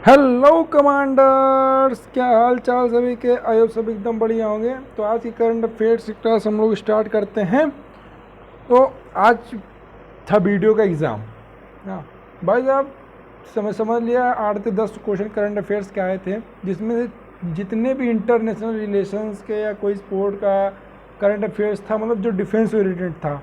Hello commanders, क्या हाल चाल सभी के। आयो सब एकदम बढ़िया होंगे। तो आज की करंट अफेयर्स की क्लास हम लोग स्टार्ट करते हैं। तो आज था वीडियो का एग्ज़ाम। हाँ भाई साहब, समझ लिया 8 से 10 क्वेश्चन करंट अफेयर्स के आए थे, जिसमें से जितने भी इंटरनेशनल रिलेशंस के या कोई स्पोर्ट का करंट अफेयर्स था, मतलब जो डिफेंस ओरिएंटेड था,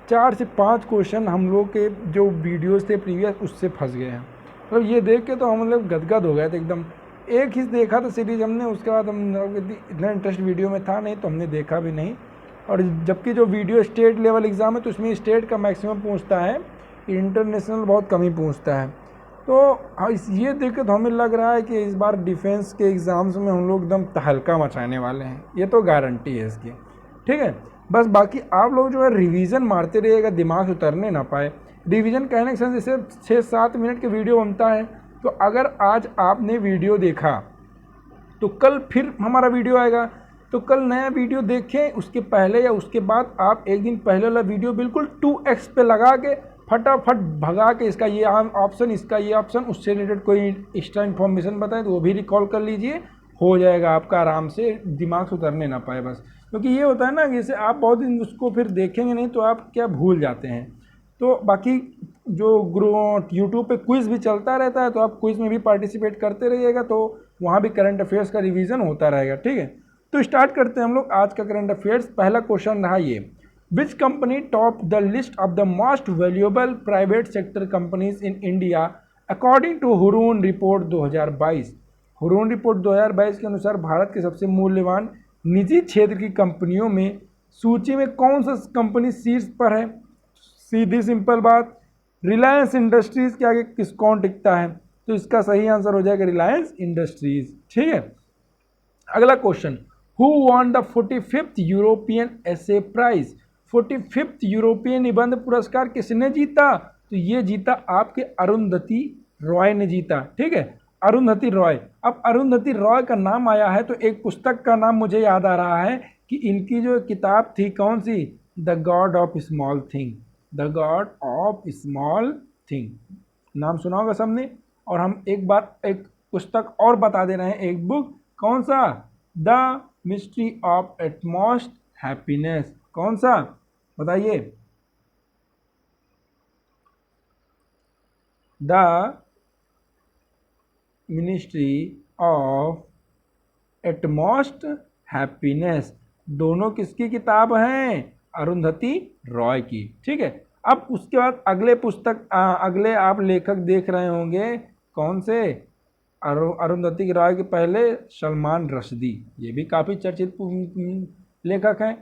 4 से 5 क्वेश्चन हम लोग के जो वीडियोस थे प्रीवियस उससे फंस गए हैं। मतलब ये देख के तो हम लोग गदगद हो गए थे एकदम। एक ही देखा था सीरीज हमने, उसके बाद हम इतना इंटरेस्ट वीडियो में था नहीं तो हमने देखा भी नहीं। और जबकि जो वीडियो स्टेट लेवल एग्ज़ाम है तो उसमें स्टेट का मैक्सिमम पूछता है, इंटरनेशनल बहुत कम ही पूछता है। तो ये देख के तो हमें लग रहा है कि इस बार डिफेंस के एग्ज़ाम्स में हम लोग एकदम तहलका मचाने वाले हैं, ये तो गारंटी है इसकी। ठीक है, बस बाकी आप लोग जो है रिवीजन मारते रहिएगा, दिमाग से उतरने ना पाए। रिवीजन कहने के साथ जैसे 6-7 मिनट के वीडियो बनता है, तो अगर आज आपने वीडियो देखा तो कल फिर हमारा वीडियो आएगा, तो कल नया वीडियो देखें। उसके पहले या उसके बाद आप एक दिन पहले वाला वीडियो बिल्कुल 2x पे लगा के फटाफट भगा के इसका ये ऑप्शन, इसका ये ऑप्शन, उससे रिलेटेड कोई एक्स्ट्रा इन्फॉर्मेशन बताएं तो वो भी रिकॉल कर लीजिए। हो जाएगा आपका आराम से, दिमाग से उतरने ना पाए बस। क्योंकि ये होता है ना, जैसे आप बहुत दिन उसको फिर देखेंगे नहीं तो आप क्या भूल जाते हैं। तो बाकी जो यूट्यूब पे क्विज़ भी चलता रहता है, तो आप क्विज़ में भी पार्टिसिपेट करते रहिएगा, तो वहाँ भी करंट अफेयर्स का रिवीजन होता रहेगा। ठीक है, तो स्टार्ट करते हैं हम लोग आज का करंट अफेयर्स। पहला क्वेश्चन रहा ये, which company top the list of the most valuable private sector companies in India according to Hurun report 2022। Hurun report 2022 के अनुसार भारत के सबसे मूल्यवान निजी क्षेत्र की कंपनियों में सूची में कौन सा कंपनी शीर्ष पर है। सीधी सिंपल बात, रिलायंस इंडस्ट्रीज के आगे किस कौन टिकता है, तो इसका सही आंसर हो जाएगा रिलायंस इंडस्ट्रीज। ठीक है, अगला question, who won the 45th European essay prize. 45th European निबंध पुरस्कार किसने जीता, तो ये जीता आपके अरुंधति रॉय ने जीता। ठीक है, अरुंधति रॉय। अब अरुंधति रॉय का नाम आया है तो एक पुस्तक का नाम मुझे याद आ रहा है कि इनकी जो किताब थी कौन सी, the God of Small Thing. The God of Small Thing नाम सुना होगा सबने। और हम एक बार एक पुस्तक और बता दे रहे हैं, एक बुक, कौन सा, the mystery of utmost happiness. कौन सा बताइए, the ministry of utmost happiness. दोनों किसकी किताब हैं, अरुंधति रॉय की। ठीक है, अब उसके बाद अगले पुस्तक अगले आप लेखक देख रहे होंगे कौन से, अरुंधति रॉय के पहले सलमान रश्दी, ये भी काफ़ी चर्चित लेखक हैं।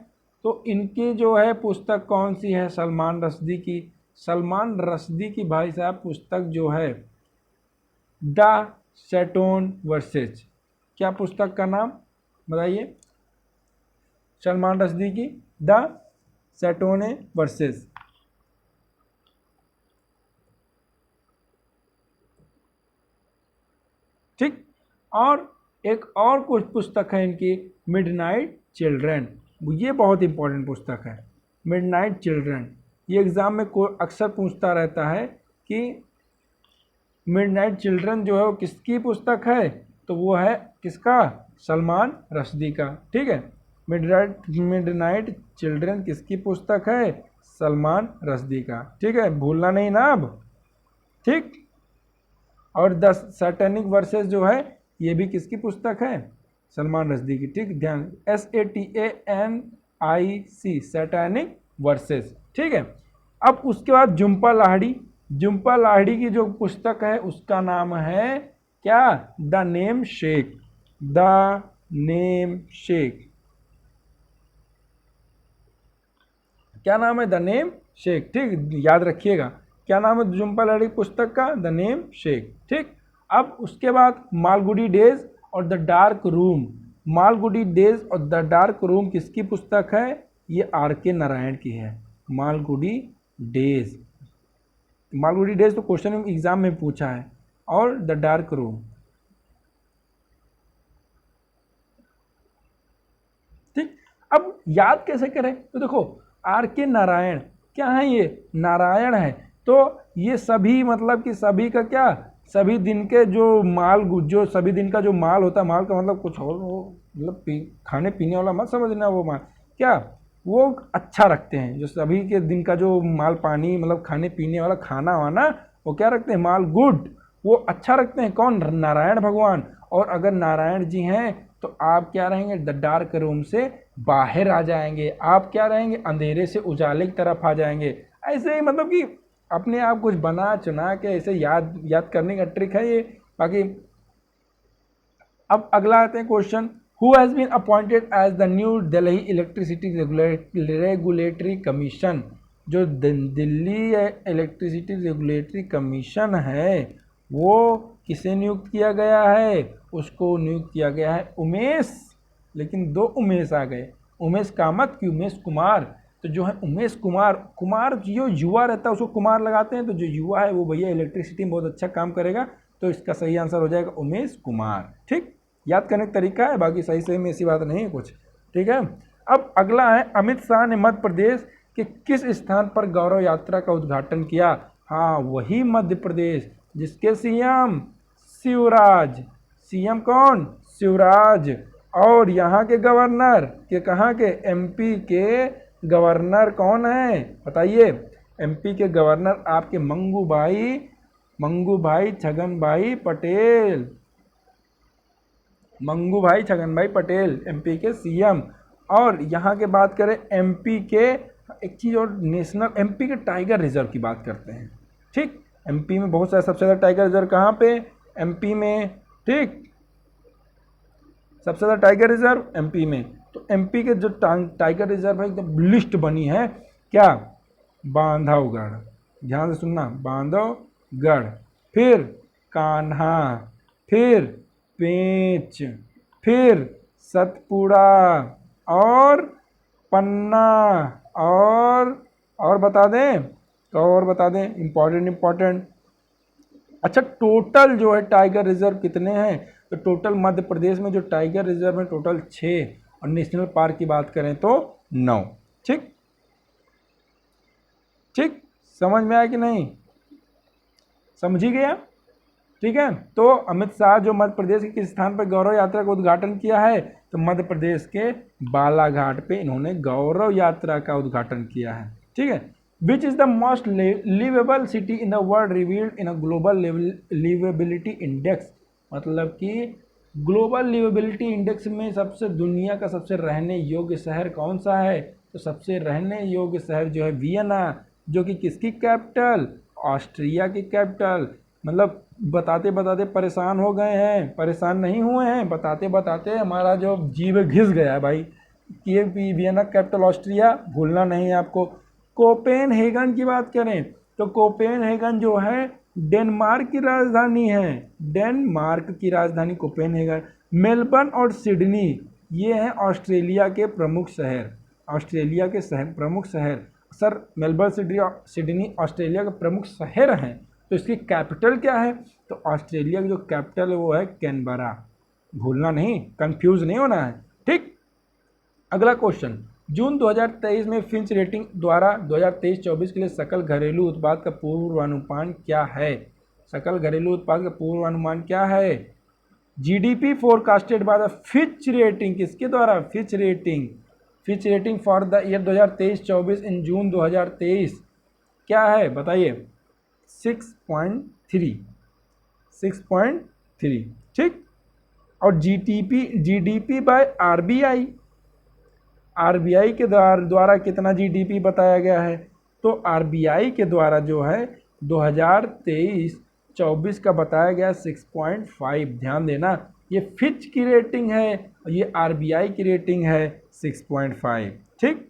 तो इनकी जो है पुस्तक कौन सी है, सलमान रश्दी की। सलमान रश्दी की भाई साहब पुस्तक जो है द सेटोन वर्सेज। क्या पुस्तक का नाम बताइए, सलमान रश्दी की द सेटोने वर्सेज। ठीक, और एक और कुछ पुस्तक है इनकी, मिडनाइट चिल्ड्रन। ये बहुत इंपॉर्टेंट पुस्तक है, मिडनाइट चिल्ड्रन। ये एग्ज़ाम में अक्सर पूछता रहता है कि मिडनाइट चिल्ड्रन जो है वो किसकी पुस्तक है, तो वो है किसका, सलमान रश्दी का। ठीक है, मिडनाइट चिल्ड्रन किसकी पुस्तक है, सलमान रश्दी का। ठीक है, भूलना नहीं ना अब। ठीक, और द सैटेनिक वर्सेस जो है ये भी किसकी पुस्तक है, सलमान रश्दी की। ठीक, ध्यान, SATANIC, सैटेनिक वर्सेस। ठीक है, अब उसके बाद झुम्पा लाहिड़ी। झुम्पा लाहिड़ी की जो पुस्तक है उसका नाम है क्या, the name shake. The name shake, क्या नाम है, द नेम शेक। ठीक, याद रखिएगा क्या नाम है झुम्पा लाहिड़ी पुस्तक का, द नेम शेक। ठीक, अब उसके बाद मालगुडी डेज और the dark room. Malgudi days और द डार्क रूम किसकी पुस्तक है, ये RK नारायण की है। मालगुडी डेज, मालगुडी डेज तो क्वेश्चन एग्जाम में पूछा है, और द डार्क रूम। ठीक, अब याद कैसे करें, तो देखो RK नारायण क्या है, ये नारायण है, तो ये सभी मतलब कि सभी का क्या, सभी दिन के जो सभी दिन का जो माल होता है, माल का मतलब कुछ और, वो मतलब खाने पीने वाला मत समझना, वो माल क्या वो अच्छा रखते हैं। जो सभी के दिन का जो माल पानी मतलब खाने पीने वाला खाना वाना, वो क्या रखते हैं, माल गुड, वो अच्छा रखते हैं। कौन? नारायण भगवान। और अगर नारायण जी हैं तो आप क्या रहेंगे, द डार्क रूम से बाहर आ जाएंगे, आप क्या रहेंगे, अंधेरे से उजाले की तरफ आ जाएंगे। ऐसे ही मतलब कि अपने आप कुछ बना चुना के ऐसे याद करने का ट्रिक है ये। बाकी अब अगला आते हैं question, who has been appointed as the new Delhi electricity regulatory commission. जो दिल्ली इलेक्ट्रिसिटी रेगुलेटरी कमीशन है वो किसे नियुक्त किया गया है? उसको नियुक्त किया गया है उमेश, लेकिन दो उमेश आ गए, उमेश कामत की उमेश कुमार। तो जो है उमेश कुमार जो युवा रहता है उसको कुमार लगाते हैं, तो जो युवा है वो भैया इलेक्ट्रिसिटी में बहुत अच्छा काम करेगा, तो इसका सही आंसर हो जाएगा उमेश कुमार। ठीक, याद करने का तरीका है, बाकी सही सही में ऐसी बात नहीं है कुछ। ठीक है, अब अगला है, अमित शाह ने मध्य प्रदेश के किस स्थान पर गौरव यात्रा का उद्घाटन किया? हाँ, वही मध्य प्रदेश जिसके सीएम शिवराज, सीएम कौन? शिवराज। और यहाँ के गवर्नर के, कहाँ के? एमपी के गवर्नर कौन है बताइए? एमपी के गवर्नर आपके मंगू भाई छगन भाई पटेल, मंगू भाई छगन भाई पटेल एमपी के सीएम। और यहाँ के बात करें एमपी के, एक चीज़ और, नेशनल एमपी के टाइगर रिजर्व की बात करते हैं। ठीक, एमपी में बहुत सारे, सबसे ज़्यादा टाइगर रिजर्व कहाँ पे? एमपी में। ठीक, सबसे ज़्यादा टाइगर रिजर्व एमपी में। तो एमपी के जो टाइगर रिजर्व है एकदम लिस्ट बनी है, क्या? बांधवगढ़, ध्यान से सुनना, बांधवगढ़, फिर कान्हा, फिर पेंच, फिर सतपुड़ा, और पन्ना, और बता दें तो, और बता दें, इम्पॉर्टेंट। अच्छा, टोटल जो है टाइगर रिजर्व कितने हैं? तो टोटल मध्य प्रदेश में जो टाइगर रिजर्व है टोटल 6, और नेशनल पार्क की बात करें तो 9। ठीक, समझ में आया कि नहीं? समझी गया? ठीक है, तो अमित शाह जो मध्य प्रदेश के किस स्थान पर गौरव यात्रा का उद्घाटन किया है? तो मध्य प्रदेश के बालाघाट पे इन्होंने गौरव यात्रा का उद्घाटन किया है। ठीक है, which is the most liveable city in the world revealed in a global liveability index. मतलब कि ग्लोबल लिवेबिलिटी इंडेक्स में दुनिया का सबसे रहने योग्य शहर कौन सा है? तो सबसे रहने योग्य शहर जो है वियना, जो कि किसकी कैपिटल? ऑस्ट्रिया की कैपिटल। मतलब बताते बताते परेशान हो गए हैं, परेशान नहीं हुए हैं, बताते बताते हमारा जो जीव घिस गया है भाई। कि वियना कैपिटल ऑस्ट्रिया भूलना नहीं है आपको। कोपेनहेगन की बात करें तो कोपेनहेगन जो है डेनमार्क की राजधानी है, डेनमार्क की राजधानी कोपेनहेगन। मेलबर्न और सिडनी ये हैं ऑस्ट्रेलिया के प्रमुख शहर, ऑस्ट्रेलिया के प्रमुख शहर। सर, मेलबर्न सिडनी ऑस्ट्रेलिया के प्रमुख शहर हैं, तो इसकी कैपिटल क्या है? तो ऑस्ट्रेलिया की जो कैपिटल है वो है कैनबरा। भूलना नहीं, कंफ्यूज नहीं होना है। ठीक, अगला क्वेश्चन, जून 2023 में फिंच रेटिंग द्वारा 2023-24 के लिए सकल घरेलू उत्पाद का पूर्वानुमान क्या है? सकल घरेलू उत्पाद का पूर्वानुमान क्या है? GDP forecasted by the Fitch rating, किसके द्वारा? Fitch rating for the year 2023-24 इन जून 2023 क्या है बताइए? 6.3। ठीक, और जीडीपी बाय आरबीआई के द्वारा कितना जीडीपी बताया गया है? तो आरबीआई के द्वारा जो है 2023-24 का बताया गया 6.5। ध्यान देना, ये फिच की रेटिंग है और ये आरबीआई की रेटिंग है 6.5। ठीक,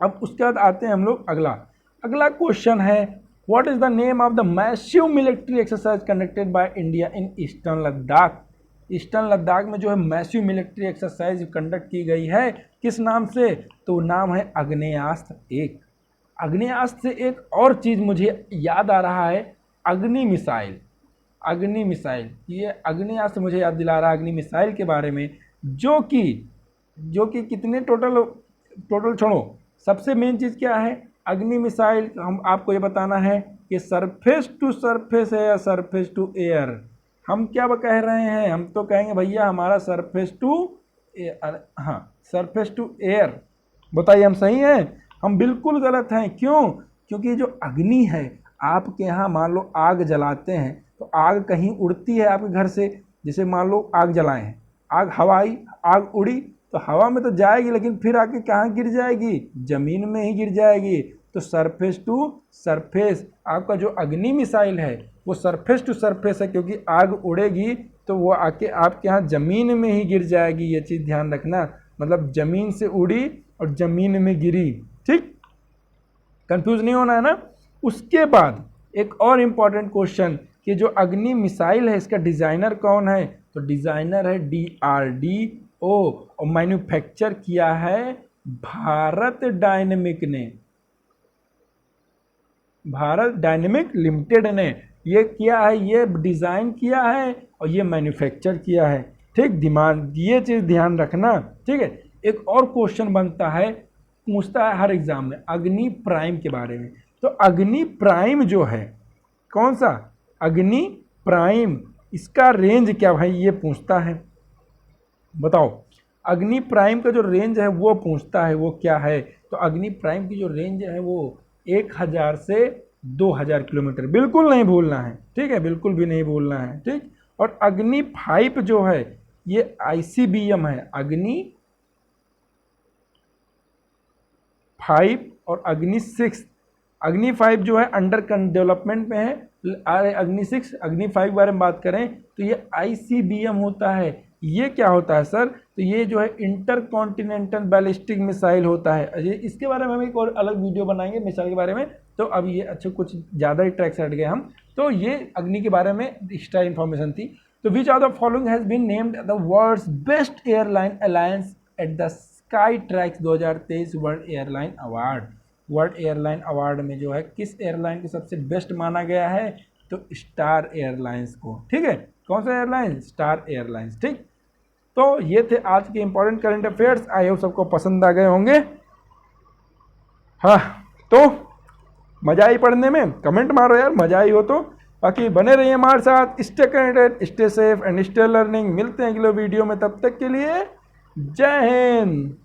अब उसके बाद आते हैं हम लोग अगला क्वेश्चन है, what is the name of the massive military exercise conducted by India in eastern Ladakh. Eastern Ladakh में जो है मैसिव मिलिट्री एक्सरसाइज कंडक्ट की गई है, किस नाम से? तो नाम है आग्नेयास्त्र 1। आग्नेयास्त्र से एक और चीज़ मुझे याद आ रहा है, अग्नि मिसाइल। ये आग्नेयास्त्र मुझे याद दिला रहा है अग्नि मिसाइल के बारे में, जो कि कितने टोटल छोड़ो, सबसे मेन चीज़ क्या है? अग्नि मिसाइल हम आपको ये बताना है कि सरफेस टू सरफेस है या सरफेस टू एयर। हम क्या कह रहे हैं, हम तो कहेंगे भैया हमारा सरफेस टू एयर, हाँ सरफेस टू एयर। बताइए हम सही हैं? हम बिल्कुल गलत हैं। क्यों? क्योंकि जो अग्नि है, आपके यहाँ मान लो आग जलाते हैं तो आग कहीं उड़ती है आपके घर से, जैसे मान लो आग जलाए हैं, आग हवाई आग उड़ी तो हवा में तो जाएगी लेकिन फिर आके कहाँ गिर जाएगी? ज़मीन में ही गिर जाएगी। तो सरफेस टू सरफेस, आपका जो अग्नि मिसाइल है वो सरफेस टू सरफेस है, क्योंकि आग उड़ेगी तो वो आके आपके यहाँ ज़मीन में ही गिर जाएगी। ये चीज़ ध्यान रखना, मतलब ज़मीन से उड़ी और ज़मीन में गिरी। ठीक, कंफ्यूज नहीं होना है ना। उसके बाद एक और इम्पॉर्टेंट क्वेश्चन कि जो अग्नि मिसाइल है इसका डिज़ाइनर कौन है? तो डिज़ाइनर है DRDO और मैन्युफैक्चर किया है भारत डायनेमिक ने, भारत डायनेमिक लिमिटेड ने ये किया है, ये डिज़ाइन किया है और ये मैन्युफैक्चर किया है। ठीक, दिमाग ये चीज़ ध्यान रखना। ठीक है, एक और क्वेश्चन बनता है, पूछता है हर एग्जाम में अग्नि प्राइम के बारे में। तो अग्नि प्राइम जो है कौन सा? अग्नि प्राइम, इसका रेंज क्या भाई ये पूछता है। बताओ, अग्नि प्राइम का जो रेंज है वो पूछता है, वो क्या है? तो अग्नि प्राइम की जो रेंज है वो 1000 से 2000 किलोमीटर। बिल्कुल नहीं भूलना है, ठीक है, बिल्कुल भी नहीं भूलना है। ठीक, और अग्नि 5 जो है ये ICBM है, अग्नि 5 और अग्नि 6। अग्नि 5 जो है अंडर डेवलपमेंट में है, अग्नि 6 अग्नि 5 के बारे में बात करें तो ये ICBM होता है। ये क्या होता है सर? तो ये जो है इंटर कॉन्टिनेंटल बैलिस्टिक मिसाइल होता है। ये इसके बारे में हम एक और अलग वीडियो बनाएंगे मिसाइल के बारे में। तो अब ये अच्छा कुछ ज़्यादा ही ट्रैक से हट गए हम। तो ये अग्नि के बारे में एक्स्ट्रा इन्फॉर्मेशन थी। तो which of the following has been named the world's best airline alliance at the Skytrax 2023 world airline award. World airline award में जो है किस एयरलाइन को सबसे बेस्ट माना गया है? तो स्टार एयरलाइंस को। ठीक है, कौन सा एयरलाइन? Star airlines. ठीक, तो ये थे आज के important current affairs. I hope सबको पसंद आ गए होंगे। हाँ, तो मजा आई पढ़ने में? कमेंट मारो यार, मजा आई हो तो। बाकी बने रहिए हमारे साथ, stay connected, stay safe and stay learning. मिलते हैं अगले वीडियो में, तब तक के लिए जय हिंद।